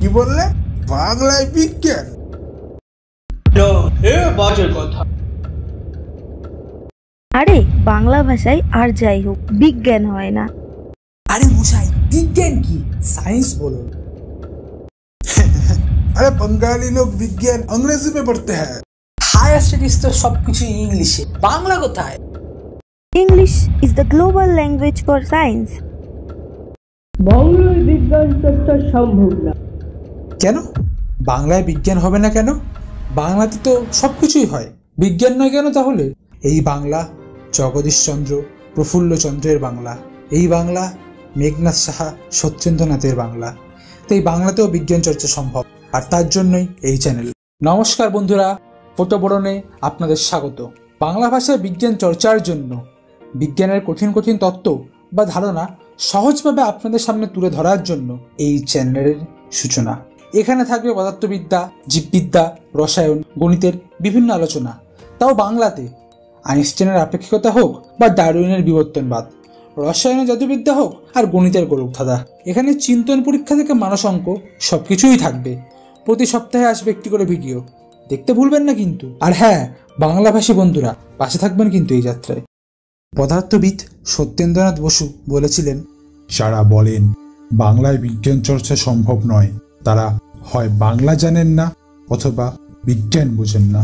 কি বললে? বাংলায় বিজ্ঞান? বাজে কথা। আরে বাংলা ভাষায় আর যাই হোক বিজ্ঞান হয় না। আরে মশাই, বিজ্ঞান কি? সায়েন্স বলো। अरे बंगाली लोग विज्ञान अंग्रेजी में पढ़ते हैं। হায়ার স্টাডিজ তো সবকিছু ইংলিশে, বাংলা কোথায়? English is the global language for science. বাংলায় বিজ্ঞান চর্চা সম্ভব না। কেন বাংলায় বিজ্ঞান হবে না কেন? বাংলাতে তো সবকিছুই হয়, বিজ্ঞান নয় কেন তাহলে? এই বাংলা জগদীশচন্দ্র প্রফুল্লচন্দ্রের বাংলা, এই বাংলা মেঘনাথ সাহা সত্যেন্দ্রনাথের বাংলা। তো এই বাংলাতেও বিজ্ঞান চর্চা সম্ভব, আর তার জন্যই এই চ্যানেল। নমস্কার বন্ধুরা, ফটোবোরনে আপনাদের স্বাগত। বাংলা ভাষায় বিজ্ঞান চর্চার জন্য বিজ্ঞানের কঠিন কঠিন তত্ত্ব বা ধারণা সহজভাবে আপনাদের সামনে তুলে ধরার জন্য এই চ্যানেলের সূচনা। এখানে থাকবে পদার্থবিদ্যা, জীববিদ্যা, রসায়ন, গণিতের বিভিন্ন আলোচনা, তাও বাংলাতে। আইনস্টাইনের আপেক্ষিকতা হোক বা ডারউইনের বিবর্তনবাদ, রসায়নের জাদুবিদ্যা হোক আর গণিতের গোলকধাঁধা, এখানে চিন্তন পরীক্ষা থেকে মানস অঙ্ক সবকিছুই থাকবে। প্রতি সপ্তাহে আসবে একটি করে ভিডিও, দেখতে ভুলবেন না কিন্তু। আর হ্যাঁ, বাংলাভাষী বন্ধুরা পাশে থাকবেন কিন্তু এই যাত্রায়। পদার্থবিদ সত্যেন্দ্রনাথ বসু বলেছিলেন, যারা বলেন বাংলায় বিজ্ঞান চর্চা সম্ভব নয়, তারা হয় বাংলা জানেন না অথবা বিজ্ঞান বোঝেন না।